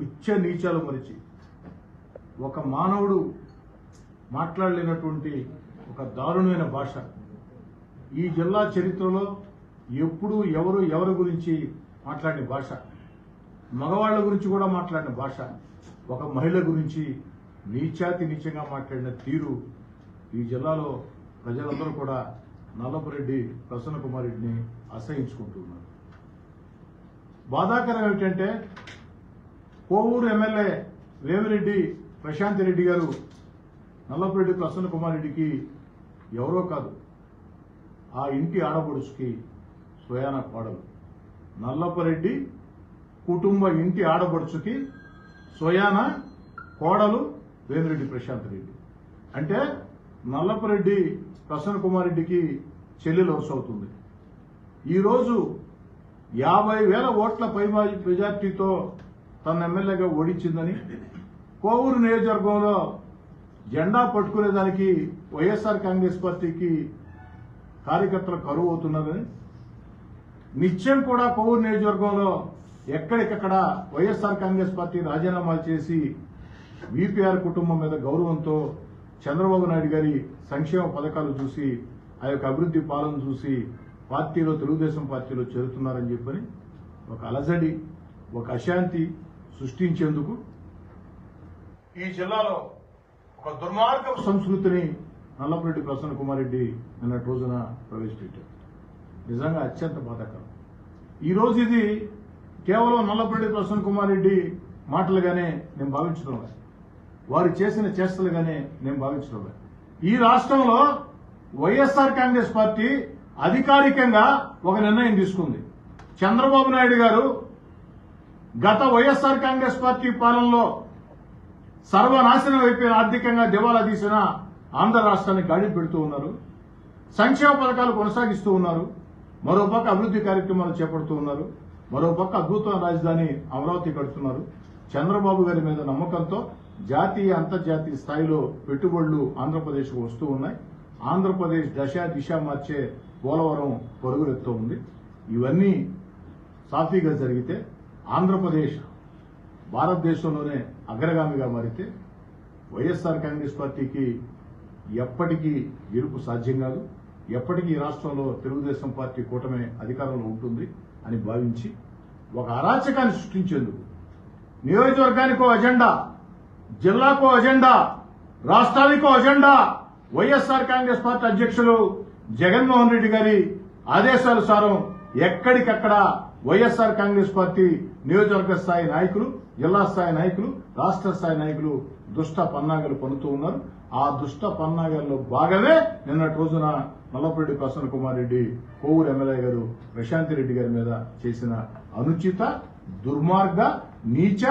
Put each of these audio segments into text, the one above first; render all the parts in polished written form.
ఉచ్చ నీచాలు మరిచి ఒక మానవుడు మాట్లాడలేనటువంటి ఒక దారుణమైన భాష ఈ జిల్లా చరిత్రలో ఎప్పుడూ ఎవరి గురించి మాట్లాడిన భాష, మగవాళ్ల గురించి కూడా మాట్లాడిన భాష, ఒక మహిళ గురించి నీచాతి నీచంగా మాట్లాడిన తీరు ఈ జిల్లాలో ప్రజలందరూ కూడా నల్లపురెడ్డి ప్రసన్న కుమార్ రెడ్డిని అసహించుకుంటున్నారు. బాధాకరం ఏమిటంటే కోవూరు ఎమ్మెల్యే వేమిరెడ్డి ప్రశాంత్ రెడ్డి గారు నల్లపురెడ్డి ప్రసన్న కుమార్ రెడ్డికి ఎవరో కాదు, ఆ ఇంటి ఆడపడుచుకి స్వయాన కోడలు. నల్లపురెడ్డి కుటుంబ ఇంటి ఆడపడుచుకి స్వయాన కోడలు వేమిరెడ్డి ప్రశాంత్ రెడ్డి. అంటే నల్లపురెడ్డి ప్రసన్న కుమార్ రెడ్డికి చెల్లెలు వరుస అవుతుంది. ఈరోజు 50,000 ఓట్ల పై మెజార్టీతో తన ఎమ్మెల్యేగా ఓడించిందని, కోవూరు నియోజకవర్గంలో జెండా పట్టుకునేదానికి వైఎస్ఆర్ కాంగ్రెస్ పార్టీకి కార్యకర్తలు కరువు అవుతున్నారని, నిత్యం కూడా కోవూరు నియోజకవర్గంలో ఎక్కడికక్కడ వైఎస్ఆర్ కాంగ్రెస్ పార్టీ రాజీనామాలు చేసి వీపీఆర్ కుటుంబం మీద గౌరవంతో చంద్రబాబు నాయుడు గారి సంక్షేమ పథకాలు చూసి, ఆ యొక్క అభివృద్ధి పాలన చూసి పార్టీలో తెలుగుదేశం పార్టీలో చేరుతున్నారని చెప్పని ఒక అలజడి, ఒక అశాంతి సృష్టించేందుకు ఈ జిల్లాలో ఒక దుర్మార్గపు సంస్కృతిని నల్లపురెడ్డి ప్రసన్న కుమార్ రెడ్డి నిన్నటి రోజున ప్రవేశపెట్టారు. నిజంగా అత్యంత బాధాకరం. ఈరోజు ఇది కేవలం నల్లపురెడ్డి ప్రసన్న కుమార్ రెడ్డి మాటలుగానే నేను భావించడం లేదు, వారు చేసిన చేష్టలుగానే నేను భావించడం లేదు. ఈ రాష్ట్రంలో వైఎస్ఆర్ కాంగ్రెస్ పార్టీ అధికారికంగా ఒక నిర్ణయం తీసుకుంది. చంద్రబాబు నాయుడు గారు గత వైఎస్ఆర్ కాంగ్రెస్ పార్టీ పాలనలో సర్వనాశనం అయిపోయిన, ఆర్థికంగా దివాలా తీసిన ఆంధ్ర రాష్ట్రాన్ని గాడి పెడుతూ ఉన్నారు. సంక్షేమ పథకాలు కొనసాగిస్తూ ఉన్నారు. మరోపక్క అభివృద్ధి కార్యక్రమాలు చేపడుతూ ఉన్నారు. మరోపక్క అద్భుతమైన రాజధాని అమరావతి కడుతున్నారు. చంద్రబాబు గారి మీద నమ్మకంతో జాతీయ అంతర్జాతీయ స్థాయిలో పెట్టుబడులు ఆంధ్రప్రదేశ్కు వస్తూ ఉన్నాయి. ఆంధ్రప్రదేశ్ దిశ మార్చే పోలవరం పరుగులెత్తూ ఉంది. ఇవన్నీ సాఫీగా జరిగితే ఆంధ్రప్రదేశ్ భారతదేశంలోనే అగ్రగామిగా మారితే వైఎస్ఆర్ కాంగ్రెస్ పార్టీకి ఎప్పటికీ గెలుపు సాధ్యం కాదు. ఎప్పటికీ ఈ రాష్ట్రంలో తెలుగుదేశం పార్టీ కూటమి అధికారంలో ఉంటుంది అని భావించి ఒక అరాచకాన్ని సృష్టించేందుకు నియోజకవర్గానికో అజెండా, జిల్లాకో అజెండా, రాష్ట్రానికో అజెండా వైఎస్ఆర్ కాంగ్రెస్ పార్టీ అధ్యక్షులు జగన్మోహన్ రెడ్డి గారి ఆదేశానుసారం ఎక్కడికక్కడ వైఎస్ఆర్ కాంగ్రెస్ పార్టీ నియోజకవర్గ స్థాయి నాయకులు, జిల్లా స్థాయి నాయకులు, రాష్ట్ర స్థాయి నాయకులు దుష్ట పన్నాగాలు పన్నుతూ ఉన్నారు. ఆ దుష్ట పన్నాగాల్లో భాగమే నిన్నటి రోజున నల్లపురెడ్డి ప్రసన్న కుమార్ రెడ్డి కోవూరు ఎమ్మెల్యే గారు ప్రశాంత్ రెడ్డి గారి మీద చేసిన అనుచిత, దుర్మార్గ, నీచ,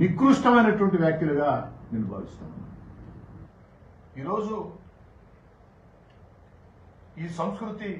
నికృష్టమైనటువంటి వ్యాఖ్యలుగా నేను భావిస్తాను. ఈరోజు ఈ సంస్కృతి